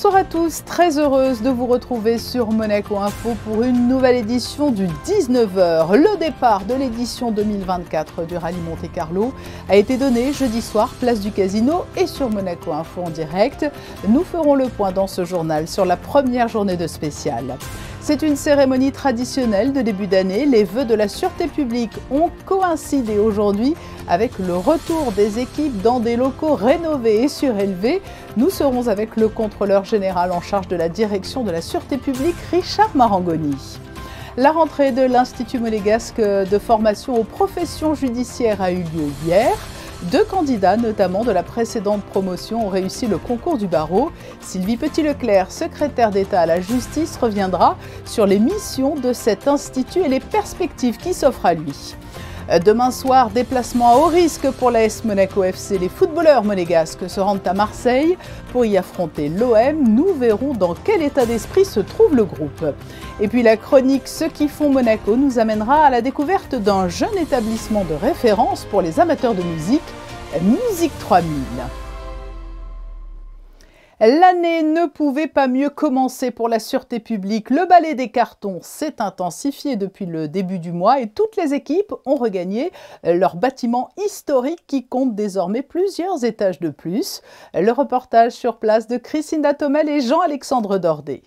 Bonsoir à tous, très heureuse de vous retrouver sur Monaco Info pour une nouvelle édition du 19h. Le départ de l'édition 2024 du Rallye Monte-Carlo a été donné jeudi soir, place du Casino et sur Monaco Info en direct. Nous ferons le point dans ce journal sur la première journée de spécial. C'est une cérémonie traditionnelle de début d'année. Les vœux de la sûreté publique ont coïncidé aujourd'hui avec le retour des équipes dans des locaux rénovés et surélevés. Nous serons avec le contrôleur général en charge de la direction de la sûreté publique, Richard Marangoni. La rentrée de l'Institut monégasque de formation aux professions judiciaires a eu lieu hier. 2 candidats, notamment de la précédente promotion, ont réussi le concours du barreau. Sylvie Petit-Leclerc, secrétaire d'État à la justice, reviendra sur les missions de cet institut et les perspectives qui s'offrent à lui. Demain soir, déplacement à haut risque pour l'AS Monaco FC. Les footballeurs monégasques se rendent à Marseille pour y affronter l'OM. Nous verrons dans quel état d'esprit se trouve le groupe. Et puis la chronique Ceux qui font Monaco nous amènera à la découverte d'un jeune établissement de référence pour les amateurs de musique, Musique 3000. L'année ne pouvait pas mieux commencer pour la sûreté publique. Le balai des cartons s'est intensifié depuis le début du mois et toutes les équipes ont regagné leur bâtiment historique qui compte désormais plusieurs étages de plus. Le reportage sur place de Christine Datomel et Jean-Alexandre Dordet.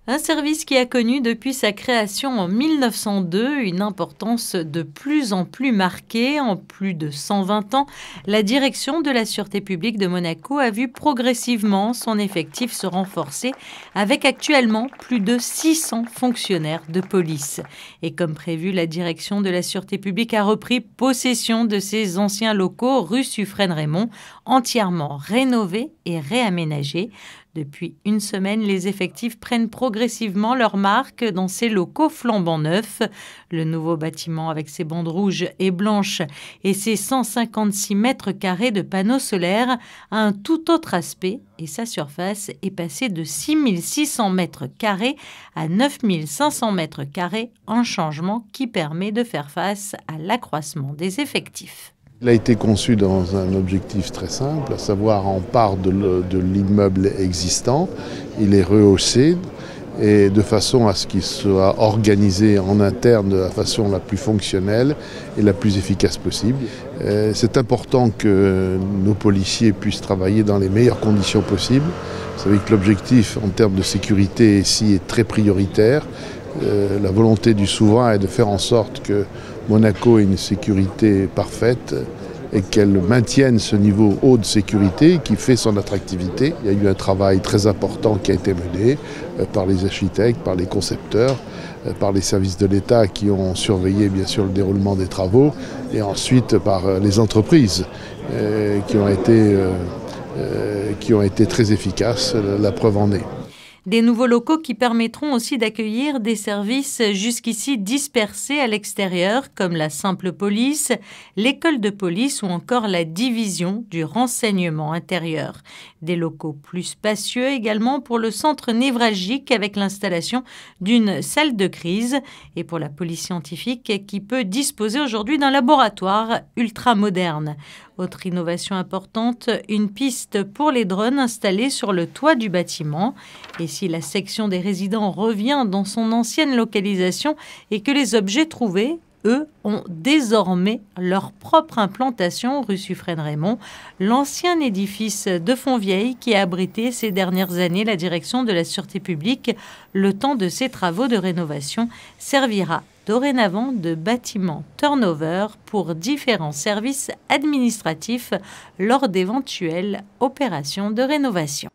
Un service qui a connu depuis sa création en 1902 une importance de plus en plus marquée. En plus de 120 ans, la direction de la Sûreté publique de Monaco a vu progressivement son effectif se renforcer avec actuellement plus de 600 fonctionnaires de police. Et comme prévu, la direction de la Sûreté publique a repris possession de ses anciens locaux rue Suffren-Raymond, entièrement rénovés et réaménagés. Depuis une semaine, les effectifs prennent progressivement leur marque dans ces locaux flambant neufs. Le nouveau bâtiment avec ses bandes rouges et blanches et ses 156 mètres carrés de panneaux solaires a un tout autre aspect et sa surface est passée de 6600 mètres carrés à 9500 mètres carrés, un changement qui permet de faire face à l'accroissement des effectifs. Il a été conçu dans un objectif très simple, à savoir on part de l'immeuble existant, il est rehaussé et de façon à ce qu'il soit organisé en interne de la façon la plus fonctionnelle et la plus efficace possible. C'est important que nos policiers puissent travailler dans les meilleures conditions possibles. Vous savez que l'objectif en termes de sécurité ici est très prioritaire. La volonté du souverain est de faire en sorte que Monaco ait une sécurité parfaite et qu'elle maintienne ce niveau haut de sécurité qui fait son attractivité. Il y a eu un travail très important qui a été mené par les architectes, par les concepteurs, par les services de l'État qui ont surveillé bien sûr le déroulement des travaux et ensuite par les entreprises qui ont été très efficaces, la preuve en est. Des nouveaux locaux qui permettront aussi d'accueillir des services jusqu'ici dispersés à l'extérieur, comme la simple police, l'école de police ou encore la division du renseignement intérieur. Des locaux plus spacieux également pour le centre névralgique avec l'installation d'une salle de crise et pour la police scientifique qui peut disposer aujourd'hui d'un laboratoire ultra moderne. Autre innovation importante, une piste pour les drones installée sur le toit du bâtiment. Et si la section des résidents revient dans son ancienne localisation et que les objets trouvés, eux, ont désormais leur propre implantation rue Suffren-Raymond, l'ancien édifice de Fontvieille qui a abrité ces dernières années la direction de la Sûreté publique, le temps de ses travaux de rénovation, servira dorénavant de bâtiment turnover pour différents services administratifs lors d'éventuelles opérations de rénovation.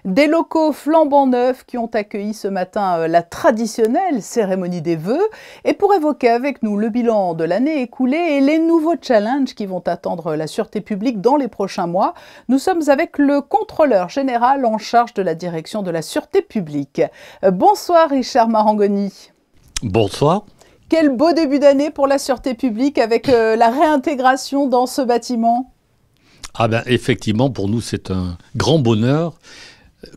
Des locaux flambant neufs qui ont accueilli ce matin la traditionnelle cérémonie des vœux et pour évoquer avec nous le bilan de l'année écoulée et les nouveaux challenges qui vont attendre la sûreté publique dans les prochains mois, nous sommes avec le contrôleur général en charge de la direction de la sûreté publique. Bonsoir Richard Marangoni. Bonsoir. Quel beau début d'année pour la sûreté publique avec la réintégration dans ce bâtiment. Ah ben effectivement, pour nous c'est un grand bonheur,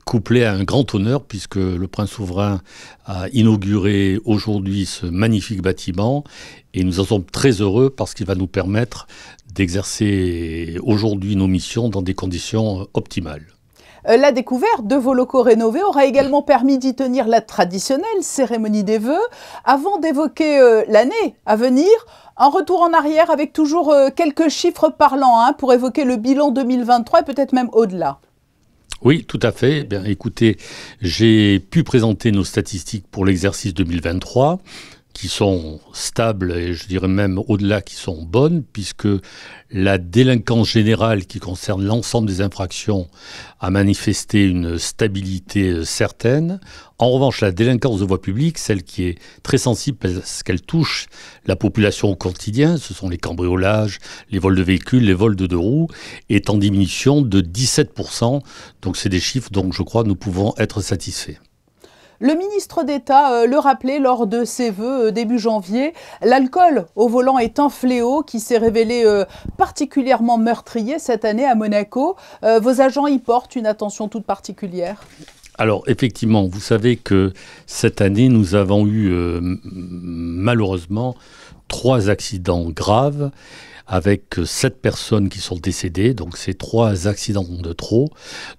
couplé à un grand honneur, puisque le prince souverain a inauguré aujourd'hui ce magnifique bâtiment et nous en sommes très heureux parce qu'il va nous permettre d'exercer aujourd'hui nos missions dans des conditions optimales. La découverte de vos locaux rénovés aura également permis d'y tenir la traditionnelle cérémonie des vœux. Avant d'évoquer l'année à venir, un retour en arrière avec toujours quelques chiffres parlants pour évoquer le bilan 2023 et peut-être même au-delà. Oui, tout à fait. Bien, écoutez, j'ai pu présenter nos statistiques pour l'exercice 2023, qui sont stables et je dirais même au-delà qui sont bonnes, puisque la délinquance générale qui concerne l'ensemble des infractions a manifesté une stabilité certaine. En revanche, la délinquance de voie publique, celle qui est très sensible parce qu'elle touche la population au quotidien, ce sont les cambriolages, les vols de véhicules, les vols de deux roues, est en diminution de 17%. Donc c'est des chiffres dont je crois nous pouvons être satisfaits. Le ministre d'État le rappelait lors de ses vœux début janvier, l'alcool au volant est un fléau qui s'est révélé particulièrement meurtrier cette année à Monaco. Vos agents y portent une attention toute particulière? Alors effectivement, vous savez que cette année, nous avons eu malheureusement 3 accidents graves avec 7 personnes qui sont décédées, donc c'est 3 accidents de trop.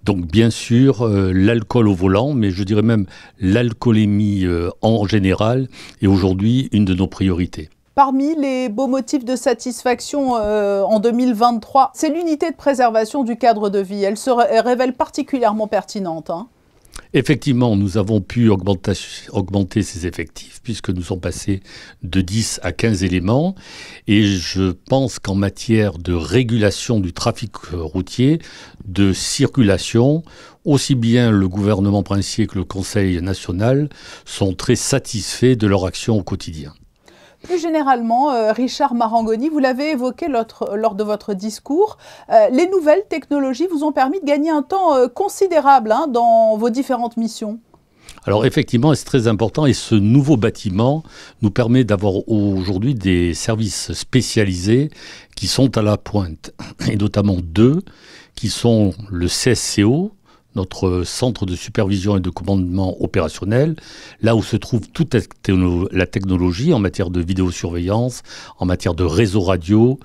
Donc bien sûr, l'alcool au volant, mais je dirais même l'alcoolémie en général, est aujourd'hui une de nos priorités. Parmi les beaux motifs de satisfaction en 2023, c'est l'unité de préservation du cadre de vie. Elle se révèle particulièrement pertinente. Effectivement, nous avons pu augmenter ces effectifs puisque nous sommes passés de 10 à 15 éléments et je pense qu'en matière de régulation du trafic routier, de circulation, aussi bien le gouvernement princier que le Conseil national sont très satisfaits de leur action au quotidien. Plus généralement, Richard Marangoni, vous l'avez évoqué lors de votre discours, les nouvelles technologies vous ont permis de gagner un temps considérable dans vos différentes missions. Alors effectivement, c'est très important et ce nouveau bâtiment nous permet d'avoir aujourd'hui des services spécialisés qui sont à la pointe, et notamment 2 qui sont le CSCO, notre centre de supervision et de commandement opérationnel, là où se trouve toute la technologie en matière de vidéosurveillance, en matière de réseau radio,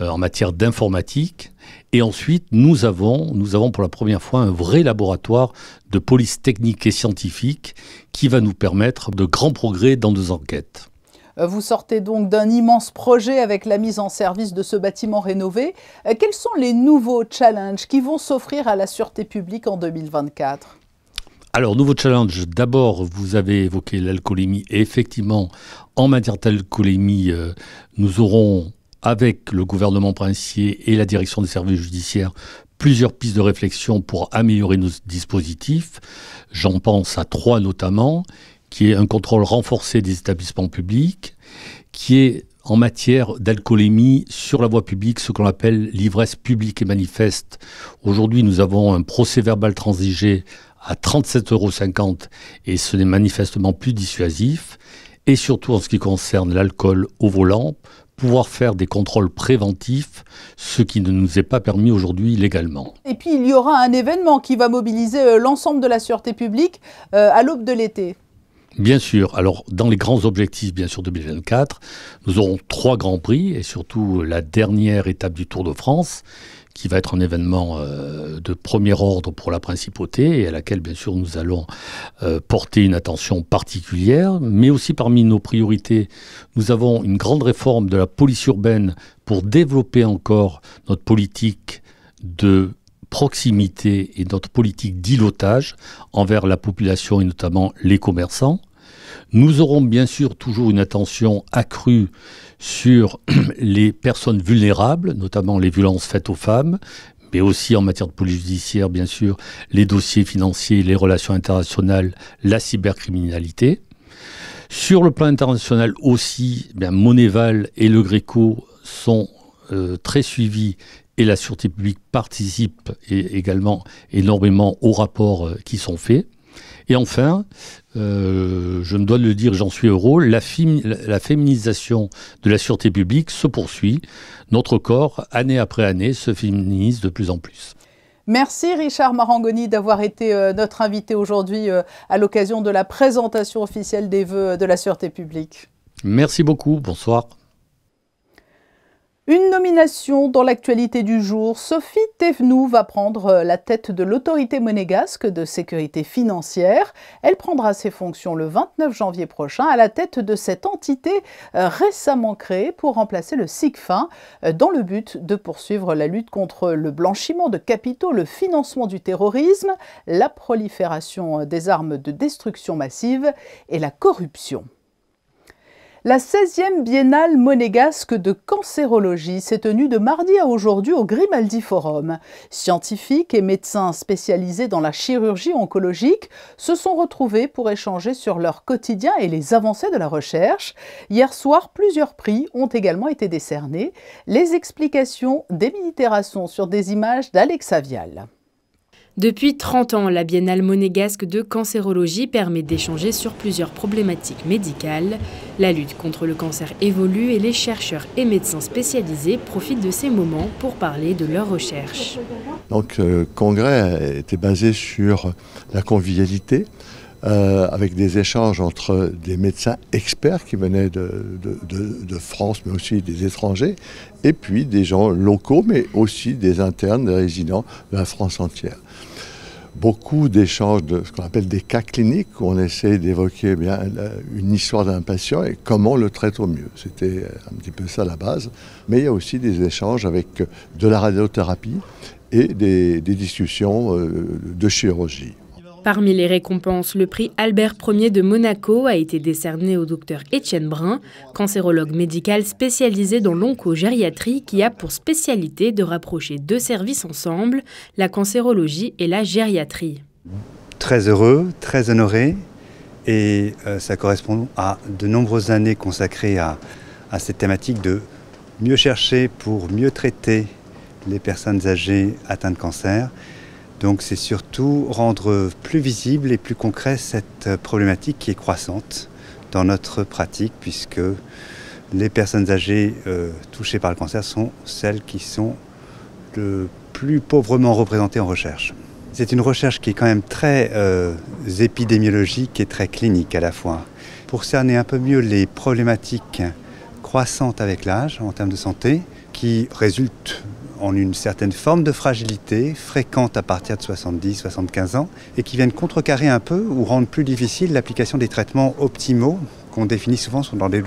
en matière d'informatique. Et ensuite, nous avons pour la première fois un vrai laboratoire de police technique et scientifique qui va nous permettre de grands progrès dans nos enquêtes. Vous sortez donc d'un immense projet avec la mise en service de ce bâtiment rénové. Quels sont les nouveaux challenges qui vont s'offrir à la sûreté publique en 2024 ? Alors, nouveau challenge, d'abord, vous avez évoqué l'alcoolémie. Et effectivement, en matière d'alcoolémie, nous aurons, avec le gouvernement princier et la direction des services judiciaires, plusieurs pistes de réflexion pour améliorer nos dispositifs. J'en pense à 3 notamment, qui est un contrôle renforcé des établissements publics, qui est en matière d'alcoolémie sur la voie publique, ce qu'on appelle l'ivresse publique et manifeste. Aujourd'hui, nous avons un procès-verbal transigé à 37,50 € et ce n'est manifestement plus dissuasif. Et surtout en ce qui concerne l'alcool au volant, pouvoir faire des contrôles préventifs, ce qui ne nous est pas permis aujourd'hui légalement. Et puis il y aura un événement qui va mobiliser l'ensemble de la sûreté publique à l'aube de l'été. Bien sûr. Alors, dans les grands objectifs, bien sûr, 2024, nous aurons 3 grands prix et surtout la dernière étape du Tour de France, qui va être un événement de premier ordre pour la principauté et à laquelle, bien sûr, nous allons porter une attention particulière. Mais aussi, parmi nos priorités, nous avons une grande réforme de la police urbaine pour développer encore notre politique de proximité et notre politique d'îlotage envers la population et notamment les commerçants. Nous aurons bien sûr toujours une attention accrue sur les personnes vulnérables, notamment les violences faites aux femmes, mais aussi en matière de police judiciaire, bien sûr, les dossiers financiers, les relations internationales, la cybercriminalité. Sur le plan international aussi, Moneval et le Gréco sont très suivis et la sûreté publique participe également énormément aux rapports qui sont faits. Et enfin, je me dois de le dire, j'en suis heureux, la féminisation de la sûreté publique se poursuit. Notre corps, année après année, se féminise de plus en plus. Merci Richard Marangoni d'avoir été notre invité aujourd'hui à l'occasion de la présentation officielle des vœux de la sûreté publique. Merci beaucoup, bonsoir. Une nomination dans l'actualité du jour. Sophie Thévenoud va prendre la tête de l'autorité monégasque de sécurité financière. Elle prendra ses fonctions le 29 janvier prochain à la tête de cette entité récemment créée pour remplacer le SICFIN dans le but de poursuivre la lutte contre le blanchiment de capitaux, le financement du terrorisme, la prolifération des armes de destruction massive et la corruption. La 16e biennale monégasque de cancérologie s'est tenue de mardi à aujourd'hui au Grimaldi Forum. Scientifiques et médecins spécialisés dans la chirurgie oncologique se sont retrouvés pour échanger sur leur quotidien et les avancées de la recherche. Hier soir, plusieurs prix ont également été décernés. Les explications d'Émilie Terrasson sur des images d'Alexa Vial. Depuis 30 ans, la Biennale monégasque de cancérologie permet d'échanger sur plusieurs problématiques médicales. La lutte contre le cancer évolue et les chercheurs et médecins spécialisés profitent de ces moments pour parler de leurs recherches. Donc, le congrès était basé sur la convivialité, avec des échanges entre des médecins experts qui venaient de France, mais aussi des étrangers, et puis des gens locaux, mais aussi des internes, des résidents de la France entière. Beaucoup d'échanges de ce qu'on appelle des cas cliniques, où on essaie d'évoquer une histoire d'un patient et comment on le traite au mieux. C'était un petit peu ça la base. Mais il y a aussi des échanges avec de la radiothérapie et des discussions de chirurgie. Parmi les récompenses, le prix Albert Ier de Monaco a été décerné au docteur Étienne Brun, cancérologue médical spécialisé dans l'oncogériatrie qui a pour spécialité de rapprocher deux services ensemble, la cancérologie et la gériatrie. Très heureux, très honoré et ça correspond à de nombreuses années consacrées à cette thématique de mieux chercher pour mieux traiter les personnes âgées atteintes de cancer. Donc c'est surtout rendre plus visible et plus concret cette problématique qui est croissante dans notre pratique puisque les personnes âgées touchées par le cancer sont celles qui sont le plus pauvrement représentées en recherche. C'est une recherche qui est quand même très épidémiologique et très clinique à la fois. Pour cerner un peu mieux les problématiques croissantes avec l'âge en termes de santé qui résultent en une certaine forme de fragilité fréquente à partir de 70-75 ans et qui viennent contrecarrer un peu ou rendre plus difficile l'application des traitements optimaux qu'on définit souvent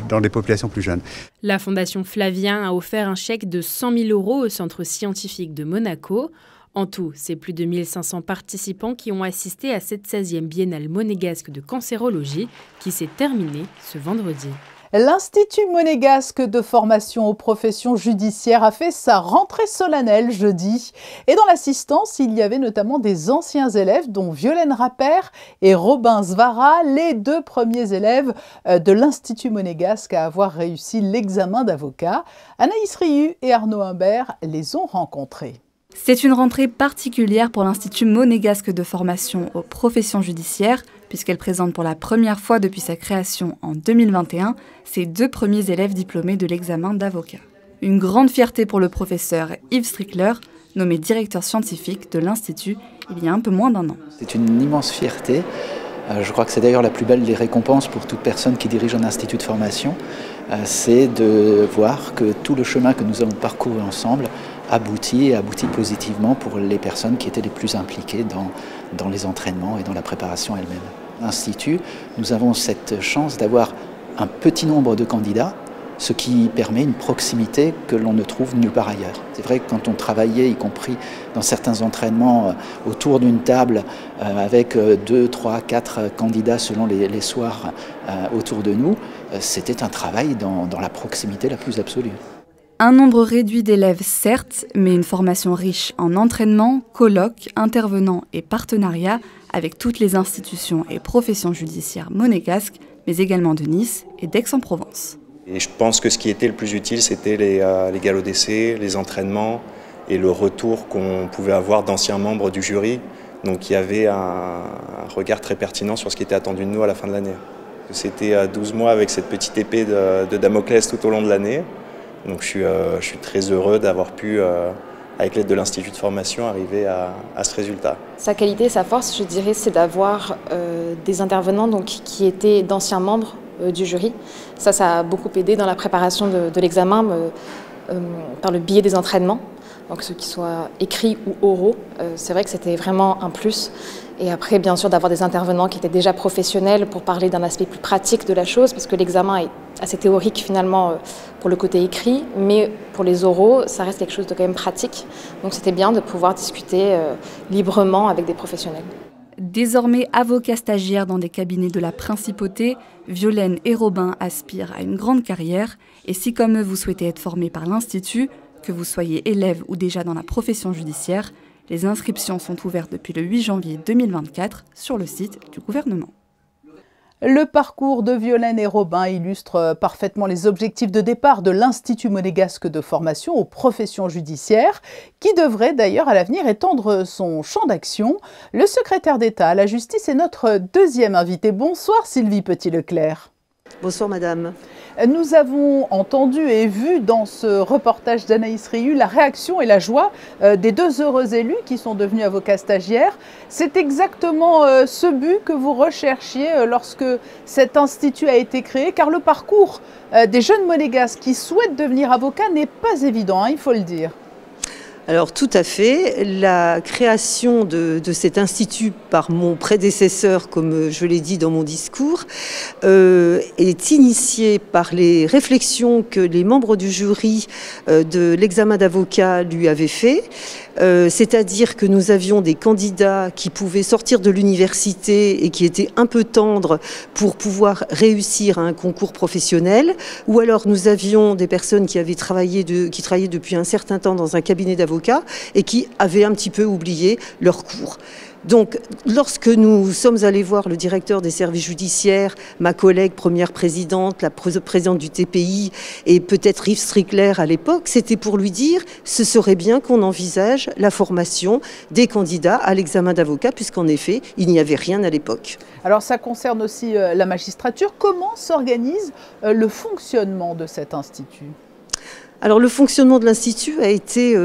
dans des populations plus jeunes. La Fondation Flavien a offert un chèque de 100 000 € au Centre scientifique de Monaco. En tout, c'est plus de 1500 participants qui ont assisté à cette 16e biennale monégasque de cancérologie qui s'est terminée ce vendredi. L'Institut monégasque de formation aux professions judiciaires a fait sa rentrée solennelle jeudi. Et dans l'assistance, il y avait notamment des anciens élèves, dont Violaine Rappert et Robin Zvara, les deux premiers élèves de l'Institut monégasque à avoir réussi l'examen d'avocat. Anaïs Riu et Arnaud Humbert les ont rencontrés. C'est une rentrée particulière pour l'Institut monégasque de formation aux professions judiciaires, puisqu'elle présente pour la première fois depuis sa création en 2021 ses deux premiers élèves diplômés de l'examen d'avocat. Une grande fierté pour le professeur Yves Strickler, nommé directeur scientifique de l'Institut il y a un peu moins d'un an. C'est une immense fierté. Je crois que c'est d'ailleurs la plus belle des récompenses pour toute personne qui dirige un institut de formation. C'est de voir que tout le chemin que nous avons parcouru ensemble aboutit positivement pour les personnes qui étaient les plus impliquées dans les entraînements et dans la préparation elle-même. L'Institut, nous avons cette chance d'avoir un petit nombre de candidats, ce qui permet une proximité que l'on ne trouve nulle part ailleurs. C'est vrai que quand on travaillait, y compris dans certains entraînements, autour d'une table avec 2, 3, 4 candidats selon les soirs autour de nous, c'était un travail dans la proximité la plus absolue. Un nombre réduit d'élèves, certes, mais une formation riche en entraînement, colloques, intervenants et partenariats avec toutes les institutions et professions judiciaires monégasques, mais également de Nice et d'Aix-en-Provence. Et je pense que ce qui était le plus utile, c'était les galops d'essai, les entraînements et le retour qu'on pouvait avoir d'anciens membres du jury. Donc il y avait un regard très pertinent sur ce qui était attendu de nous à la fin de l'année. C'était 12 mois avec cette petite épée de Damoclès tout au long de l'année. Donc je suis très heureux d'avoir pu, avec l'aide de l'Institut de formation, arriver à ce résultat. Sa qualité, sa force, je dirais, c'est d'avoir des intervenants qui étaient d'anciens membres du jury. Ça a beaucoup aidé dans la préparation de l'examen. par le biais des entraînements, donc ceux qui soient écrits ou oraux. C'est vrai que c'était vraiment un plus. Et après, bien sûr, d'avoir des intervenants qui étaient déjà professionnels pour parler d'un aspect plus pratique de la chose, parce que l'examen est assez théorique finalement pour le côté écrit, mais pour les oraux, ça reste quelque chose de quand même pratique. Donc c'était bien de pouvoir discuter librement avec des professionnels. Désormais avocats stagiaires dans des cabinets de la principauté, Violaine et Robin aspirent à une grande carrière. Et si comme eux vous souhaitez être formés par l'Institut, que vous soyez élève ou déjà dans la profession judiciaire, les inscriptions sont ouvertes depuis le 8 janvier 2024 sur le site du gouvernement. Le parcours de Violaine et Robin illustre parfaitement les objectifs de départ de l'Institut monégasque de formation aux professions judiciaires, qui devrait d'ailleurs à l'avenir étendre son champ d'action. Le secrétaire d'État à la justice est notre deuxième invité. Bonsoir Sylvie Petit-Leclerc. Bonsoir madame. Nous avons entendu et vu dans ce reportage d'Anaïs Rieu la réaction et la joie des deux heureux élus qui sont devenus avocats stagiaires. C'est exactement ce but que vous recherchiez lorsque cet institut a été créé, car le parcours des jeunes monégasques qui souhaitent devenir avocats n'est pas évident, il faut le dire. Alors tout à fait, la création de cet institut par mon prédécesseur, comme je l'ai dit dans mon discours, est initiée par les réflexions que les membres du jury de l'examen d'avocat lui avaient fait. C'est-à-dire que nous avions des candidats qui pouvaient sortir de l'université et qui étaient un peu tendres pour pouvoir réussir à un concours professionnel, ou alors nous avions des personnes qui avaient travaillé depuis un certain temps dans un cabinet d'avocats et qui avaient un petit peu oublié leur cours. Donc, lorsque nous sommes allés voir le directeur des services judiciaires, ma collègue première présidente, la présidente du TPI et peut-être Yves Strickler à l'époque, c'était pour lui dire ce serait bien qu'on envisage la formation des candidats à l'examen d'avocat, puisqu'en effet, il n'y avait rien à l'époque. Alors, ça concerne aussi la magistrature. Comment s'organise le fonctionnement de cet institut ? Alors le fonctionnement de l'Institut a été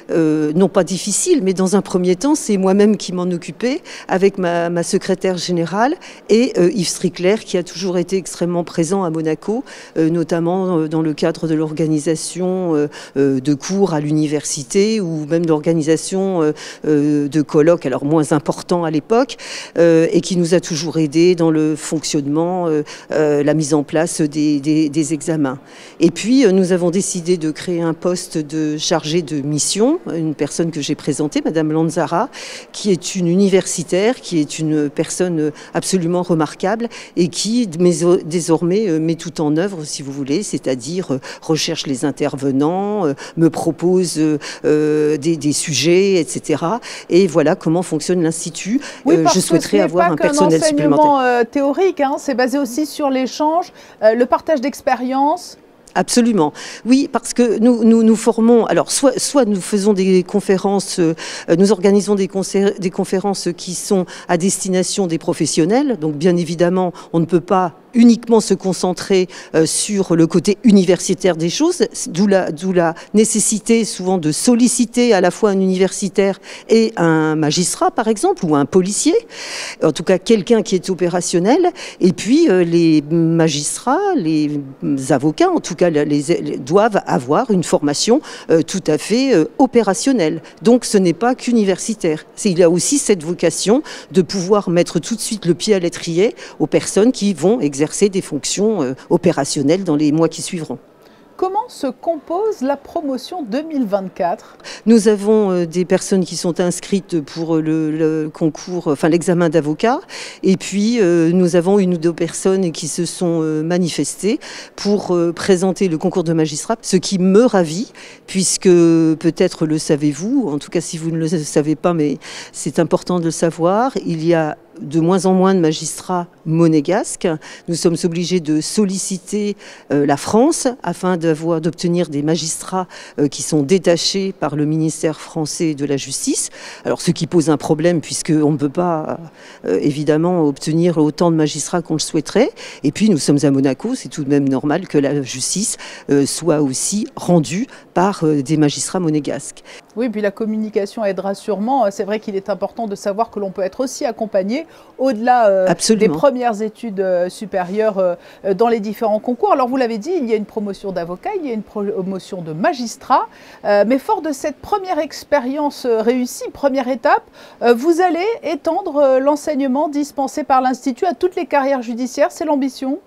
non pas difficile, mais dans un premier temps, c'est moi-même qui m'en occupais avec ma secrétaire générale et Yves Strickler qui a toujours été extrêmement présent à Monaco, notamment dans le cadre de l'organisation de cours à l'université ou même d'organisation de colloques, alors moins importants à l'époque, et qui nous a toujours aidés dans le fonctionnement, la mise en place des examens. Et puis nous avons décidé de créer un poste de chargé de mission, une personne que j'ai présentée, Madame Lanzara, qui est une universitaire, qui est une personne absolument remarquable et qui désormais met tout en œuvre, si vous voulez, c'est-à-dire recherche les intervenants, me propose des sujets, etc. Et voilà comment fonctionne l'Institut. Oui, parce je souhaiterais que avoir un personnel supplémentaire. C'est pas qu'un enseignement théorique, hein, c'est basé aussi sur l'échange, le partage d'expériences. Absolument. Oui, parce que nous formons, alors soit nous faisons des conférences, nous organisons des conférences qui sont à destination des professionnels, donc bien évidemment on ne peut pas uniquement se concentrer sur le côté universitaire des choses, d'où la nécessité souvent de solliciter à la fois un universitaire et un magistrat par exemple, ou un policier, en tout cas quelqu'un qui est opérationnel, et puis les magistrats, les avocats en tout cas doivent avoir une formation tout à fait opérationnelle. Donc ce n'est pas qu'universitaire. Il y a aussi cette vocation de pouvoir mettre tout de suite le pied à l'étrier aux personnes qui vont exercer des fonctions opérationnelles dans les mois qui suivront. Comment se compose la promotion 2024 ? Nous avons des personnes qui sont inscrites pour le concours, enfin l'examen d'avocat, et puis nous avons une ou deux personnes qui se sont manifestées pour présenter le concours de magistrat, ce qui me ravit, puisque peut-être le savez-vous, en tout cas si vous ne le savez pas, mais c'est important de le savoir, il y a de moins en moins de magistrats monégasques. Nous sommes obligés de solliciter la France afin d'obtenir des magistrats qui sont détachés par le ministère français de la Justice. Alors ce qui pose un problème puisqu'on ne peut pas évidemment obtenir autant de magistrats qu'on le souhaiterait. Et puis nous sommes à Monaco, c'est tout de même normal que la justice soit aussi rendue par des magistrats monégasques. Oui, puis la communication aidera sûrement. C'est vrai qu'il est important de savoir que l'on peut être aussi accompagné au-delà des premières études supérieures dans les différents concours. Alors vous l'avez dit, il y a une promotion d'avocat, il y a une promotion de magistrat, mais fort de cette première expérience réussie, première étape, vous allez étendre l'enseignement dispensé par l'Institut à toutes les carrières judiciaires, c'est l'ambition ?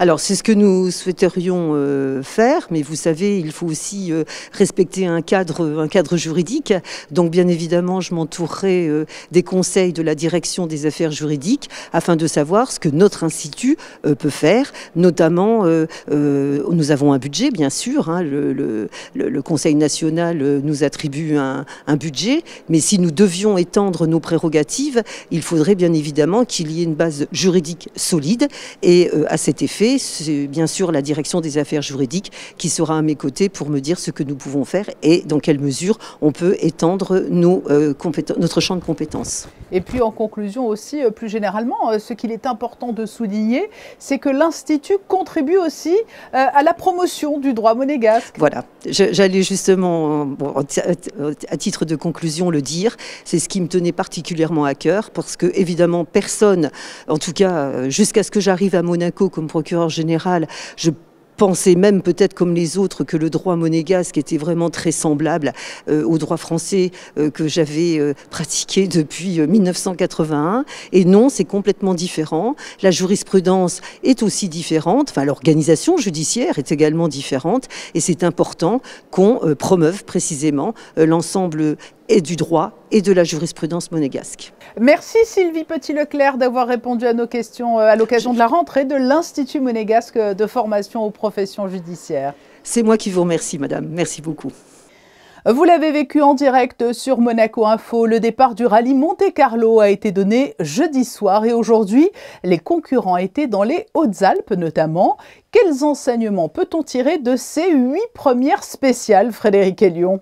Alors c'est ce que nous souhaiterions faire, mais vous savez, il faut aussi respecter un cadre juridique. Donc bien évidemment, je m'entourerai des conseils de la direction des affaires juridiques afin de savoir ce que notre institut peut faire. Notamment, nous avons un budget, bien sûr. Hein, le Conseil national nous attribue un budget, mais si nous devions étendre nos prérogatives, il faudrait bien évidemment qu'il y ait une base juridique solide. Et à cet effet, c'est bien sûr la direction des affaires juridiques qui sera à mes côtés pour me dire ce que nous pouvons faire et dans quelle mesure on peut étendre notre champ de compétences. Et puis en conclusion aussi, plus généralement, ce qu'il est important de souligner, c'est que l'Institut contribue aussi à la promotion du droit monégasque. Voilà, j'allais justement, à titre de conclusion, le dire, c'est ce qui me tenait particulièrement à cœur parce que évidemment personne, en tout cas jusqu'à ce que j'arrive à Monaco comme procureur général, je pensais même peut-être comme les autres que le droit monégasque était vraiment très semblable au droit français que j'avais pratiqué depuis 1981. Et non, c'est complètement différent. La jurisprudence est aussi différente. Enfin, l'organisation judiciaire est également différente. Et c'est important qu'on promeuve précisément l'ensemble et du droit et de la jurisprudence monégasque. Merci Sylvie Petit-Leclerc d'avoir répondu à nos questions à l'occasion de la rentrée de l'Institut monégasque de formation aux professions judiciaires. C'est moi qui vous remercie, madame. Merci beaucoup. Vous l'avez vécu en direct sur Monaco Info. Le départ du rallye Monte-Carlo a été donné jeudi soir et aujourd'hui, les concurrents étaient dans les Hautes-Alpes notamment. Quels enseignements peut-on tirer de ces 8 premières spéciales, Frédéric Hélion ?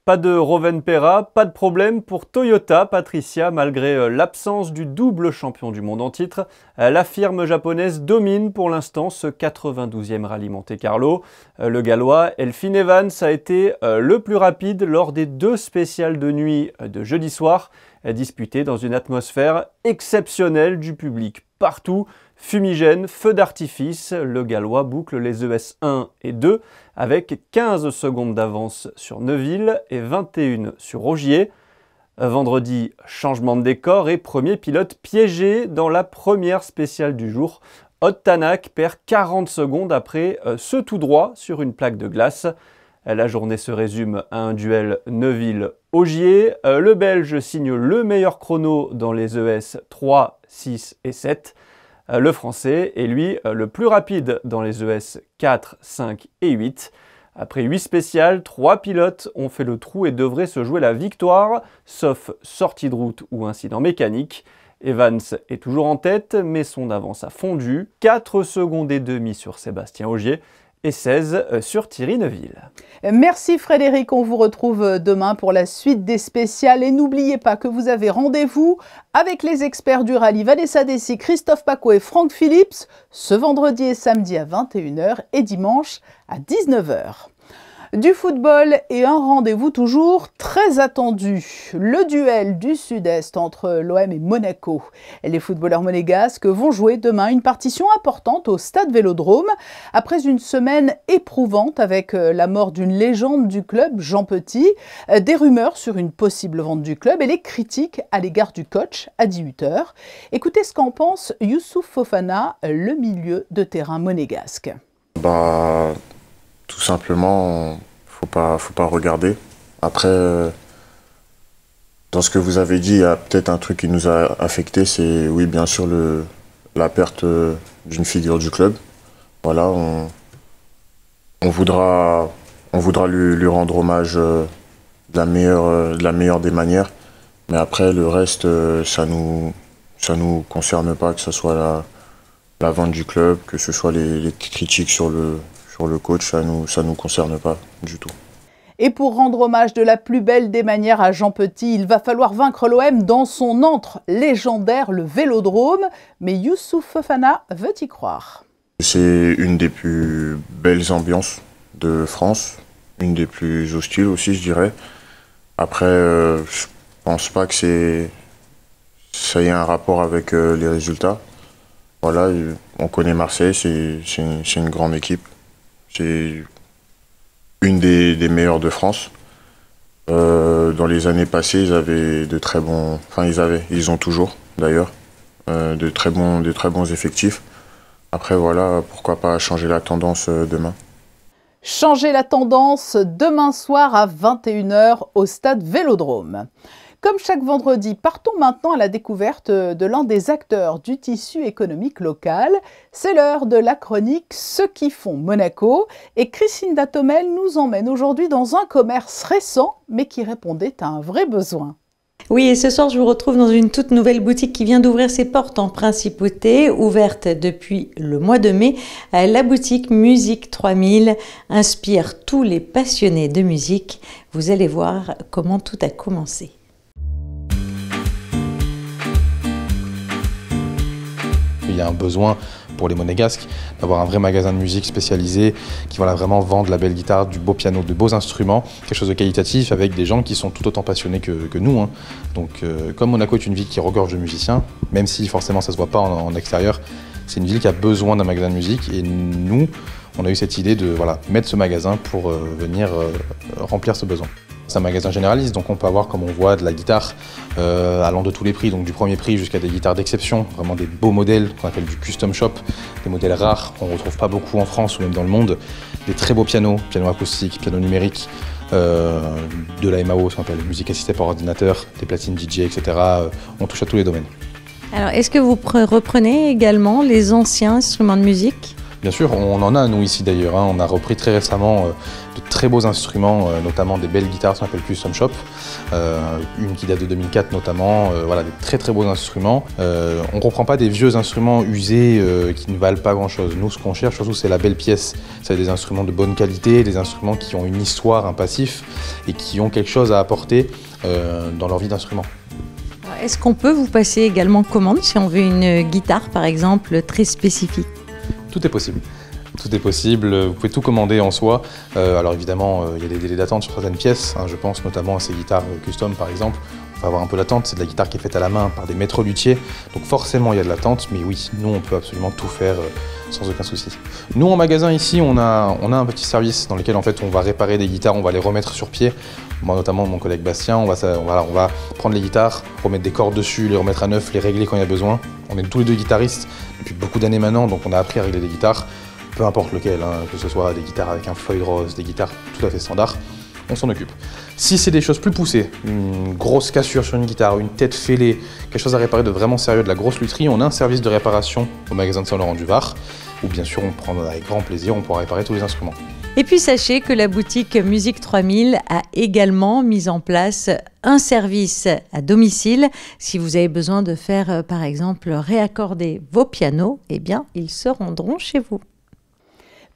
Pas de Rovanperä, pas de problème pour Toyota, Patricia, malgré l'absence du double champion du monde en titre. La firme japonaise domine pour l'instant ce 92e rallye Monte-Carlo. Le gallois Elfyn Evans a été le plus rapide lors des 2 spéciales de nuit de jeudi soir, disputées dans une atmosphère exceptionnelle du public partout. Fumigène, feu d'artifice, le gallois boucle les ES 1 et 2 avec 15 secondes d'avance sur Neuville et 21 sur Ogier. Vendredi, changement de décor et premier pilote piégé dans la première spéciale du jour. Odd Tanak perd 40 secondes après ce tout droit sur une plaque de glace. La journée se résume à un duel Neuville-Ogier. Le Belge signe le meilleur chrono dans les ES 3, 6 et 7. Le Français est lui le plus rapide dans les ES 4, 5 et 8. Après 8 spéciales, 3 pilotes ont fait le trou et devraient se jouer la victoire, sauf sortie de route ou incident mécanique. Evans est toujours en tête, mais son avance a fondu. 4 secondes et demie sur Sébastien Ogier et 16 sur Thierry Neuville. Merci Frédéric, on vous retrouve demain pour la suite des spéciales. Et n'oubliez pas que vous avez rendez-vous avec les experts du rallye Vanessa Dessy, Christophe Paco et Franck Phillips ce vendredi et samedi à 21h et dimanche à 19h. Du football et un rendez-vous toujours très attendu. Le duel du Sud-Est entre l'OM et Monaco. Les footballeurs monégasques vont jouer demain une partition importante au Stade Vélodrome. Après une semaine éprouvante avec la mort d'une légende du club, Jean Petit, des rumeurs sur une possible vente du club et les critiques à l'égard du coach à 18h. Écoutez ce qu'en pense Youssouf Fofana, le milieu de terrain monégasque. Tout simplement, faut pas regarder. Après, dans ce que vous avez dit, il y a peut-être un truc qui nous a affecté, c'est oui, bien sûr, la perte d'une figure du club. Voilà, on voudra lui rendre hommage de la meilleure des manières. Mais après, le reste, ça nous concerne pas, que ce soit la vente du club, que ce soit les critiques sur le coach, ça nous concerne pas du tout. Et pour rendre hommage de la plus belle des manières à Jean Petit, il va falloir vaincre l'OM dans son antre légendaire, le Vélodrome. Mais Youssouf Fofana veut y croire. C'est une des plus belles ambiances de France. une des plus hostiles aussi, je dirais. Après, je pense pas que ça ait un rapport avec les résultats. Voilà, on connaît Marseille, c'est une grande équipe. C'est une des meilleures de France. Dans les années passées, ils avaient de très bons... Enfin, ils ont toujours, d'ailleurs, de très bons effectifs. Après, voilà, pourquoi pas changer la tendance demain. Changer la tendance demain soir à 21 h au stade Vélodrome. Comme chaque vendredi, partons maintenant à la découverte de l'un des acteurs du tissu économique local. C'est l'heure de la chronique Ceux qui font Monaco. Et Christine Datomel nous emmène aujourd'hui dans un commerce récent, mais qui répondait à un vrai besoin. Oui, et ce soir, je vous retrouve dans une toute nouvelle boutique qui vient d'ouvrir ses portes en Principauté, ouverte depuis le mois de mai. La boutique Musique 3000 inspire tous les passionnés de musique. Vous allez voir comment tout a commencé. Il y a un besoin pour les Monégasques d'avoir un vrai magasin de musique spécialisé qui va vraiment vendre la belle guitare, du beau piano, de beaux instruments, quelque chose de qualitatif avec des gens qui sont tout autant passionnés que nous. Donc comme Monaco est une ville qui regorge de musiciens, même si forcément ça ne se voit pas en extérieur, c'est une ville qui a besoin d'un magasin de musique et nous, on a eu cette idée de mettre ce magasin pour venir remplir ce besoin. C'est un magasin généraliste, donc on peut avoir, comme on voit, de la guitare allant de tous les prix, donc du premier prix jusqu'à des guitares d'exception, vraiment des beaux modèles qu'on appelle du custom shop, des modèles rares qu'on ne retrouve pas beaucoup en France ou même dans le monde, des très beaux pianos acoustiques, pianos numériques, de la MAO, ce qu'on appelle musique assistée par ordinateur, des platines DJ, etc. On touche à tous les domaines. Alors, est-ce que vous reprenez également les anciens instruments de musique ? Bien sûr, on en a nous ici d'ailleurs. On a repris très récemment de très beaux instruments, notamment des belles guitares, ce qu'on appelle custom shop. Une qui date de 2004 notamment, des très très beaux instruments. On ne reprend pas des vieux instruments usés qui ne valent pas grand chose. Nous, ce qu'on cherche surtout, c'est la belle pièce. C'est des instruments de bonne qualité, des instruments qui ont une histoire, un passif et qui ont quelque chose à apporter dans leur vie d'instrument. Est-ce qu'on peut vous passer également commande si on veut une guitare par exemple très spécifique ? Tout est possible. Tout est possible, vous pouvez tout commander en soi. Alors évidemment, il y a des délais d'attente sur certaines pièces. Je pense notamment à ces guitares custom par exemple. On va avoir un peu d'attente, c'est de la guitare qui est faite à la main par des maîtres luthiers. Donc forcément il y a de l'attente, mais oui, nous on peut absolument tout faire sans aucun souci. Nous en magasin ici, on a un petit service dans lequel en fait on va réparer des guitares, on va les remettre sur pied. Moi notamment mon collègue Bastien, on va prendre les guitares, remettre des cordes dessus, les remettre à neuf, les régler quand il y a besoin. On est tous les deux guitaristes depuis beaucoup d'années maintenant, donc on a appris à régler des guitares, peu importe lequel, que ce soit des guitares avec un Floyd Rose, des guitares tout à fait standards, on s'en occupe. Si c'est des choses plus poussées, une grosse cassure sur une guitare, une tête fêlée, quelque chose à réparer de vraiment sérieux, de la grosse lutherie, on a un service de réparation au magasin de Saint-Laurent-du-Var, où bien sûr on prend avec grand plaisir, on pourra réparer tous les instruments. Et puis sachez que la boutique Musique 3000 a également mis en place un service à domicile. Si vous avez besoin de faire par exemple réaccorder vos pianos, eh bien ils se rendront chez vous.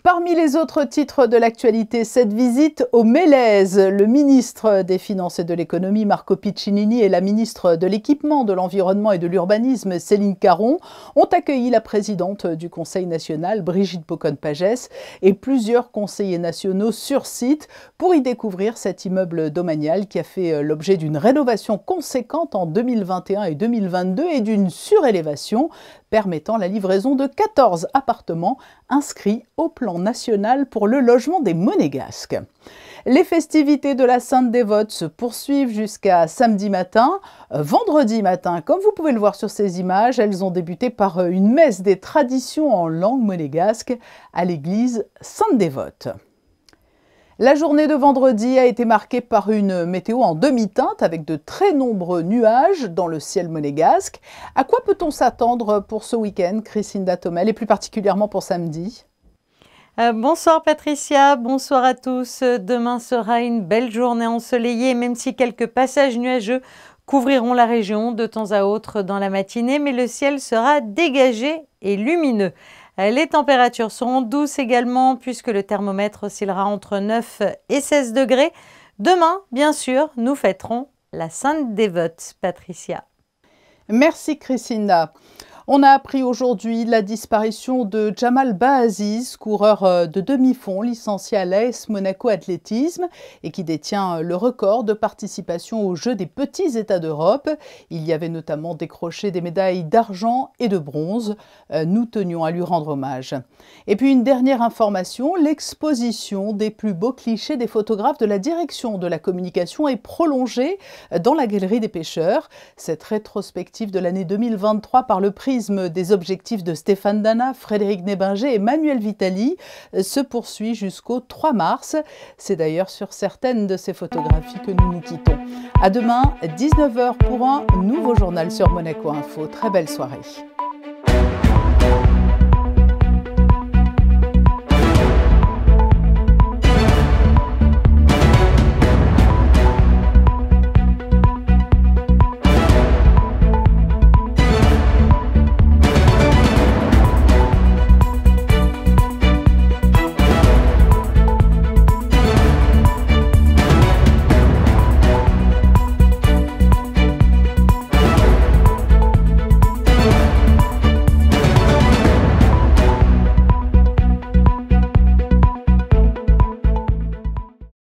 Parmi les autres titres de l'actualité, cette visite au Mélèze, le ministre des Finances et de l'Économie, Marco Piccinini, et la ministre de l'Équipement, de l'Environnement et de l'Urbanisme, Céline Caron, ont accueilli la présidente du Conseil national, Brigitte Bocon-Pagès, et plusieurs conseillers nationaux sur site pour y découvrir cet immeuble domanial qui a fait l'objet d'une rénovation conséquente en 2021 et 2022 et d'une surélévation permettant la livraison de 14 appartements inscrits au plan national pour le logement des Monégasques. Les festivités de la Sainte-Dévote se poursuivent jusqu'à samedi matin. Vendredi matin, comme vous pouvez le voir sur ces images, elles ont débuté par une messe des traditions en langue monégasque à l'église Sainte-Dévote. La journée de vendredi a été marquée par une météo en demi-teinte avec de très nombreux nuages dans le ciel monégasque. À quoi peut-on s'attendre pour ce week-end, Christine Datomel, et plus particulièrement pour samedi ? Bonsoir Patricia, bonsoir à tous. Demain sera une belle journée ensoleillée, même si quelques passages nuageux couvriront la région de temps à autre dans la matinée, mais le ciel sera dégagé et lumineux. Les températures seront douces également puisque le thermomètre oscillera entre 9 et 16 degrés. Demain, bien sûr, nous fêterons la Sainte-Dévote, Patricia. Merci Christina. On a appris aujourd'hui la disparition de Jamal Baaziz, coureur de demi-fond licencié à l'AS Monaco Athlétisme et qui détient le record de participation aux Jeux des petits États d'Europe. Il y avait notamment décroché des médailles d'argent et de bronze. Nous tenions à lui rendre hommage. Et puis une dernière information, l'exposition des plus beaux clichés des photographes de la direction de la communication est prolongée dans la Galerie des Pêcheurs. Cette rétrospective de l'année 2023 par le prisme des objectifs de Stéphane Dana, Frédéric Nébinger et Manuel Vitali se poursuit jusqu'au 3 mars. C'est d'ailleurs sur certaines de ces photographies que nous nous quittons. À demain, 19h pour un nouveau journal sur Monaco Info. Très belle soirée.